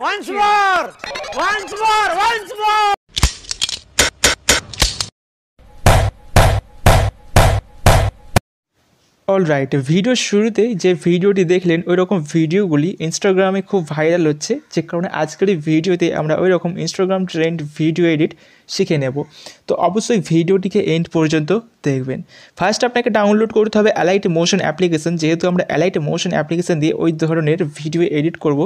Once more! Once more! Once more! Alright, ভিডিওর শুরুতে যে ভিডিওটি দেখলেন ওই রকম ভিডিওগুলি ইনস্টাগ্রামে খুব ভাইরাল হচ্ছে, যে কারণে আজকের এই ভিডিওতে আমরা ওই রকম ইনস্টাগ্রাম ট্রেন্ড ভিডিও এডিট শিখে নেব। তো অবশ্যই ভিডিওটিকে এন্ড পর্যন্ত দেখবেন। ফার্স্ট আপনাকে ডাউনলোড করতে হবে অ্যালাইট মোশন অ্যাপ্লিকেশন। যেহেতু আমরা অ্যালাইট মোশন অ্যাপ্লিকেশন দিয়ে ওই ধরনের ভিডিও এডিট করব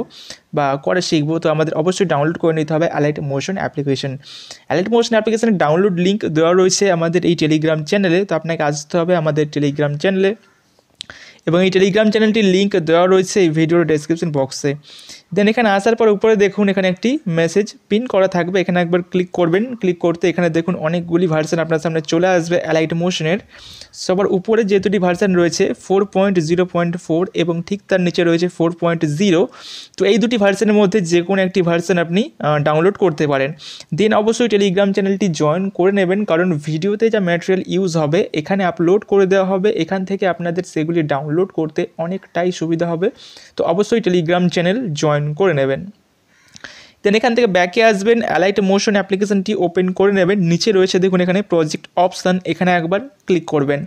বা করে শিখবো, তো আমাদের অবশ্যই ডাউনলোড করে নিতে হবে allied motion application. Allied motion অ্যাপ্লিকেশনের ডাউনলোড লিঙ্ক দেওয়া রয়েছে আমাদের এই টেলিগ্রাম চ্যানেলে। তো আপনাকে আসতে হবে আমাদের টেলিগ্রাম চ্যানেলে, এবং এই টেলিগ্রাম চ্যানেলটির লিঙ্ক দেওয়া রয়েছে এই ভিডিওর ডেসক্রিপশন বক্সে। দেন এখানে আসার পর উপরে দেখুন এখানে একটি মেসেজ পিন করা থাকবে, এখানে একবার ক্লিক করবেন। ক্লিক করতে এখানে দেখুন অনেকগুলি ভার্সন আপনার সামনে চলে আসবে অ্যালাইট মোশনের। সবার উপরে যে দুটি ভার্সন রয়েছে 4.0.4 এবং ঠিক তার নিচে রয়েছে 4.0। তো এই দুটি ভার্সনের মধ্যে যে কোনো একটি ভার্সন আপনি ডাউনলোড করতে পারেন। দেন অবশ্যই টেলিগ্রাম চ্যানেলটি জয়েন করে নেবেন, কারণ ভিডিওতে যা ম্যাটেরিয়াল ইউজ হবে এখানে আপলোড করে দেওয়া হবে, এখান থেকে আপনাদের সেগুলি ডাউনলোড করতে অনেকটাই সুবিধা হবে। তো অবশ্যই টেলিগ্রাম চ্যানেল জয়েন করে নেবেন। দেন এখান থেকে ব্যাকে আসবেন, অ্যালাইট মোশন অ্যাপ্লিকেশনটি ওপেন করে নেবেন। নিচে রয়েছে দেখুন এখানে প্রজেক্ট অপশান, এখানে একবার ক্লিক করবেন।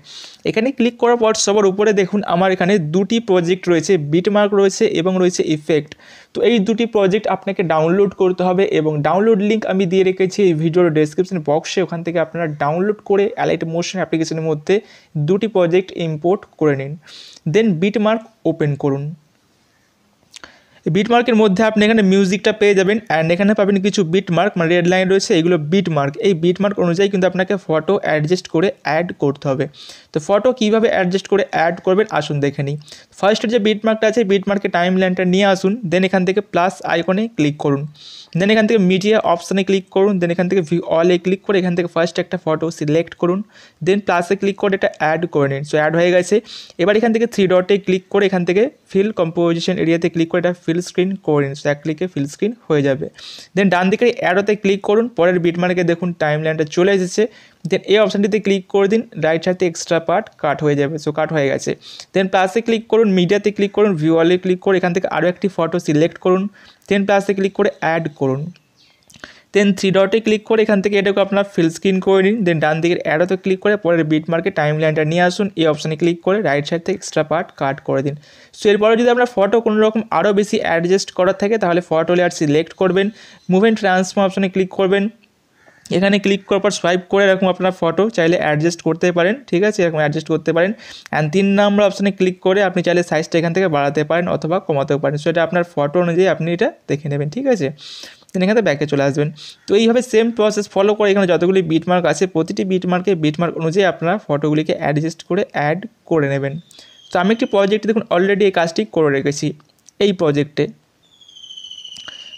এখানে ক্লিক করার পর সবার উপরে দেখুন আমার এখানে দুটি প্রজেক্ট রয়েছে, বিটমার্ক রয়েছে এবং রয়েছে ইফেক্ট। তো এই দুটি প্রজেক্ট আপনাকে ডাউনলোড করতে হবে এবং ডাউনলোড লিঙ্ক আমি দিয়ে রেখেছি এই ভিডিওর ডেসক্রিপশন বক্সে। ওখান থেকে আপনারা ডাউনলোড করে অ্যালাইট মোশন অ্যাপ্লিকেশনের মধ্যে দুটি প্রজেক্ট ইম্পোর্ট করে নিন। দেন বিটমার্ক ওপেন করুন। বিটমার্কের মধ্যে আপনি এখানে মিউজিকটা পেয়ে যাবেন, অ্যান্ড এখানে পাবেন কিছু বিটমার্ক, মানে রেড লাইন রয়েছে, এগুলো বিটমার্ক। এই বিটমার্ক অনুযায়ী কিন্তু আপনাকে ফটো অ্যাডজাস্ট করে অ্যাড করতে হবে। তো ফটো কীভাবে অ্যাডজাস্ট করে অ্যাড করবেন আসুন দেখে নিই। ফার্স্টের যে বিটমার্কটা আছে বিটমার্কের টাইম লাইনটা নিয়ে আসুন। দেন এখান থেকে প্লাস আইকনে ক্লিক করুন। দেন এখান থেকে মিডিয়া অপশানে ক্লিক করুন। দেন এখান থেকে ভিউ অলে ক্লিক করে এখান থেকে ফার্স্ট একটা ফটো সিলেক্ট করুন। দেন প্লাসে ক্লিক করে এটা অ্যাড করে নিন। সো অ্যাড হয়ে গেছে। এবার এখান থেকে 3 ডটে ক্লিক করে এখান থেকে ফিল কম্পোজিশন এরিয়াতে ক্লিক করে এটা ফিল স্ক্রিন করে নিন। সো এক ক্লিকে ফিল স্ক্রিন হয়ে যাবে। দেন ডান দিকে অ্যারোতে ক্লিক করুন। পরের বিটমার্কে দেখুন টাইম লাইনটা চলে এসেছে। দেন এই অপশানটিতে ক্লিক করে দিন, রাইট সাইডে এক্সট্রা পার্ট কাট হয়ে যাবে। সো কাট হয়ে গেছে। দেন প্লাসে ক্লিক করুন, মিডিয়াতে ক্লিক করুন, ভিউ অলে ক্লিক করে এখান থেকে আরও একটি ফটো সিলেক্ট করুন। দেন প্লাসে ক্লিক করে অ্যাড করুন। দেন 3 ডটে ক্লিক করে এখান থেকে এটাকে আপনার ফিল স্ক্রিন করে নিন। দেন ডান দিকের অ্যারোতে ক্লিক করে পরের বিটমার্কে টাইম লাইনটা নিয়ে আসুন। এই অপশানে ক্লিক করে রাইট সাইড থেকে এক্সট্রা পার্ট কাট করে দিন। সো এরপরে যদি আপনার ফটো কোনো রকম আরও বেশি অ্যাডজাস্ট করার থাকে তাহলে ফটো লেয়ার সিলেক্ট করবেন, মুভ অ্যান্ড ট্রান্সফর্ম অপশানে ক্লিক করবেন। এখানে ক্লিক করার পর সোয়াইপ করে এরকম আপনার ফটো চাইলে অ্যাডজাস্ট করতে পারেন, ঠিক আছে, এরকম অ্যাডজাস্ট করতে পারেন। অ্যান্ড 3 নম্বর অপশানে ক্লিক করে আপনি চাইলে সাইজটা এখান থেকে বাড়াতে পারেন অথবা কমাতেও পারেন। সো এটা আপনার ফটো অনুযায়ী আপনি এটা দেখে নেবেন, ঠিক আছে। দেন এখানে ব্যাকে চলে আসবেন। তো এইভাবে সেম প্রসেস ফলো করে এখানে যতগুলি বিটমার্ক আছে প্রতিটি বিটমার্ক অনুযায়ী আপনারা ফটোগুলিকে অ্যাডজাস্ট করে অ্যাড করে নেবেন। তো আমি একটি প্রজেক্টে দেখুন অলরেডি এই কাজটি করে রেখেছি এই প্রজেক্টে।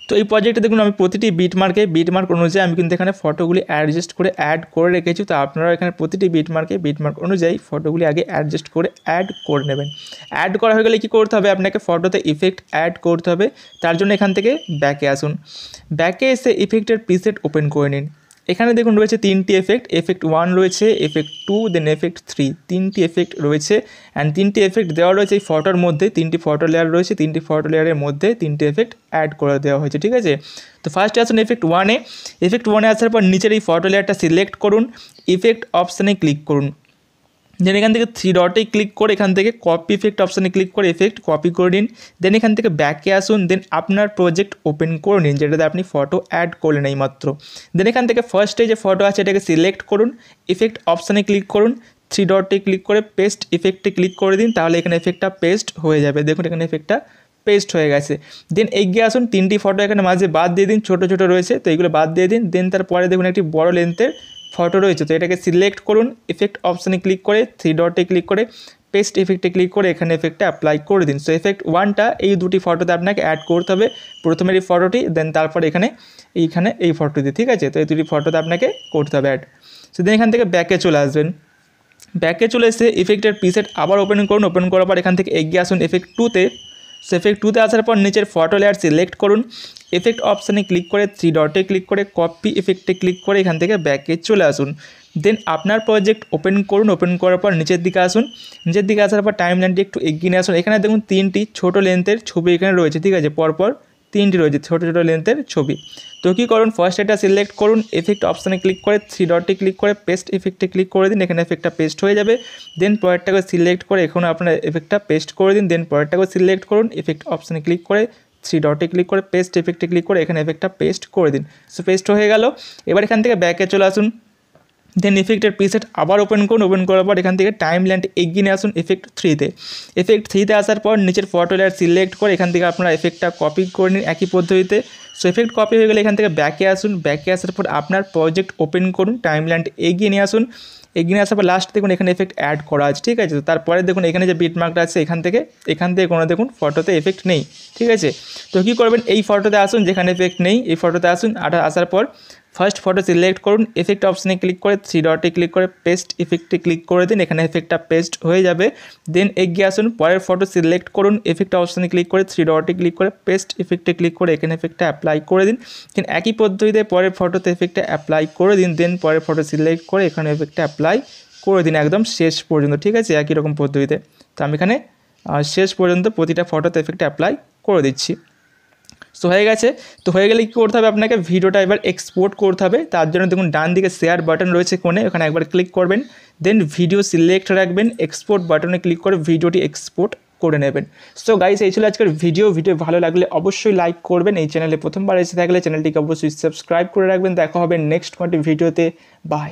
তো এই প্রজেক্টে দেখুন আমি প্রতিটি বিটমার্ক অনুযায়ী আমি কিন্তু এখানে ফটোগুলি অ্যাডজাস্ট করে অ্যাড করে রেখেছি। তো আপনারা এখানে প্রতিটি বিটমার্ক অনুযায়ী ফটোগুলি আগে অ্যাডজাস্ট করে অ্যাড করে নেবেন। অ্যাড করা হয়ে গেলে কী করতে হবে, আপনাকে ফটোতে ইফেক্ট অ্যাড করতে হবে। তার জন্য এখান থেকে ব্যাকে আসুন। ব্যাকে এসে ইফেক্টের প্রিসেট ওপেন করে নিন। এখানে দেখুন রয়েছে 3টি এফেক্ট, এফেক্ট 1 রয়েছে, এফেক্ট 2, দেন এফেক্ট 3, 3টি এফেক্ট রয়েছে। অ্যান্ড 3টি এফেক্ট দেওয়া রয়েছে এই ফটোর মধ্যে, 3টি ফটো লেয়ার রয়েছে, 3টি ফটো লেয়ারের মধ্যে 3টি এফেক্ট অ্যাড করে দেওয়া হয়েছে, ঠিক আছে। তো ফার্স্টে আসুন এফেক্ট 1-এ। এফেক্ট 1-এ আসার পর নিচের এই ফটো লেয়ারটা সিলেক্ট করুন, ইফেক্ট অপশানে ক্লিক করুন। দেন এখান থেকে 3 ডটে ক্লিক করে এখান থেকে কপি ইফেক্ট অপশানে ক্লিক করে ইফেক্ট কপি করে নিন। দেন এখান থেকে ব্যাকে আসুন। দেন আপনার প্রজেক্ট ওপেন করে নিন যেটাতে আপনি ফটো অ্যাড করলেন এই মাত্র। দেন এখান থেকে ফার্স্টে যে ফটো আছে এটাকে সিলেক্ট করুন, ইফেক্ট অপশানে ক্লিক করুন, 3 ডটে ক্লিক করে পেস্ট ইফেক্টে ক্লিক করে দিন, তাহলে এখানে এফেক্টটা পেস্ট হয়ে যাবে। দেখুন এখানে এফেক্টটা পেস্ট হয়ে গেছে। দেন এগিয়ে আসুন, 3টি ফটো এখানে মাঝে বাদ দিয়ে দিন, ছোটো ছোটো রয়েছে তো এগুলো বাদ দিয়ে দিন। দেন তারপরে দেখুন একটি বড় লেন্থের ফটো রয়েছে, তো এটাকে সিলেক্ট করুন, ইফেক্ট অপশানে ক্লিক করে 3 ডটে ক্লিক করে পেস্ট ইফেক্টে ক্লিক করে এখানে এফেক্টটা অ্যাপ্লাই করে দিন। সো এফেক্ট 1টা এই দুটি ফটোতে আপনাকে অ্যাড করতে হবে, প্রথমের এই ফটোটি, দেন তারপরে এখানে এই ফটোটি, ঠিক আছে। তো এই দুটি ফটোতে আপনাকে করতে হবে অ্যাড। সো দেন এখান থেকে ব্যাকে চলে আসবেন। ব্যাকে চলে এসে ইফেক্টের প্রিসেট আবার ওপেন করুন। ওপেন করার পর এখান থেকে এগিয়ে আসুন এফেক্ট 2-তে। সো এফেক্ট 2-তে আসার পর নিচের ফটো লেয়ার সিলেক্ট করুন, এফেক্ট অপশানে ক্লিক করে 3 ডটে ক্লিক করে কপি ইফেক্টে ক্লিক করে এখান থেকে ব্যাকে চলে আসুন। দেন আপনার প্রজেক্ট ওপেন করুন। ওপেন করার পর নিচের দিকে আসুন। নিচের দিকে আসার পর টাইম লাইনটি একটু এগিয়ে নিয়ে আসুন। এখানে দেখুন 3টি ছোটো লেন্থের ছবি এখানে রয়েছে, ঠিক আছে, পরপর 3টি রয়েছে ছোটো ছোটো লেন্থের ছবি। তো কী করুন, ফার্স্ট এটা সিলেক্ট করুন, এফেক্ট অপশানে ক্লিক করে 3 ডটে ক্লিক করে পেস্ট ইফেক্টে ক্লিক করে দিন, এখানে এফেক্টটা পেস্ট হয়ে যাবে। দেন পরেরটাকে সিলেক্ট করে এখানে আপনার এফেক্টটা পেস্ট করে দিন। দেন পরেরটাকে সিলেক্ট করুন, এফেক্ট অপশানে ক্লিক করে 3 ডটে ক্লিক করে পেস্ট ইফেক্টে ক্লিক করে এখানে এফেক্টটা পেস্ট করে দিন। সো পেস্ট হয়ে গেল। এবার এখান থেকে ব্যাকে চলে আসুন, দেন ইফেক্টের প্রিসেট আবার ওপেন করুন। ওপেন করার পর এখান থেকে টাইম লাইনটা এগিয়ে নিয়ে আসুন এফেক্ট 3তে। এফেক্ট 3তে আসার পর নিচের ফটো লেয়ার সিলেক্ট করে এখান থেকে আপনারা এফেক্টটা কপি করে নিন একই পদ্ধতিতে। সো এফেক্ট কপি হয়ে গেলে এখান থেকে ব্যাকে আসুন, ব্যাকে আসার পর আপনার প্রজেক্ট ওপেন করুন, টাইম লাইনটা এগিয়ে নিয়ে আসুন। এগিয়ে আসার পর লাস্ট দেখুন এখানে এফেক্ট অ্যাড করা আছে, ঠিক আছে। তো তারপরে দেখুন এখানে যে বিট মার্কটা আছে এখান থেকে কোনো দেখুন ফটোতে এফেক্ট নেই, ঠিক আছে। তো কী করবেন, এই ফটোতে আসুন যেখানে এফেক্ট নেই, এই ফটোতে আসুন। আসার পর ফার্স্ট ফটো সিলেক্ট করুন, এফেক্ট অপশানে ক্লিক করে 3 ডটে ক্লিক করে পেস্ট ইফেক্টে ক্লিক করে দিন, এখানে এফেক্টটা পেস্ট হয়ে যাবে। দেন এগিয়ে আসুন, পরের ফটো সিলেক্ট করুন, এফেক্ট অপশানে ক্লিক করে 3 ডটে ক্লিক করে পেস্ট ইফেক্টে ক্লিক করে এখানে এফেক্টটা অ্যাপ্লাই করে দিন। দেন একই পদ্ধতিতে পরের ফটোতে এফেক্টটা অ্যাপ্লাই করে দিন। দেন পরের ফটো সিলেক্ট করে এখানে এফেক্টটা অ্যাপ্লাই করে দিন একদম শেষ পর্যন্ত, ঠিক আছে, একই রকম পদ্ধতিতে। তো আমি এখানে শেষ পর্যন্ত প্রতিটা ফটোতে এফেক্টটা অ্যাপ্লাই করে দিচ্ছি। সো হয়ে গেছে। তো হয়ে গেলে কী করতে হবে, আপনাকে ভিডিওটা এবার এক্সপোর্ট করতে হবে। তার জন্য দেখুন ডান দিকে শেয়ার বাটন রয়েছে কোণে, ওখানে একবার ক্লিক করবেন। দেন ভিডিও সিলেক্ট রাখবেন, এক্সপোর্ট বাটনে ক্লিক করে ভিডিওটি এক্সপোর্ট করে নেবেন। সো গাইস, এই ছিল আজকের ভিডিও ভালো লাগলে অবশ্যই লাইক করবেন। এই চ্যানেলে প্রথমবার এসে থাকলে চ্যানেলটিকে অবশ্যই সাবস্ক্রাইব করে রাখবেন। দেখা হবে নেক্সট কোনো ভিডিওতে। বাই।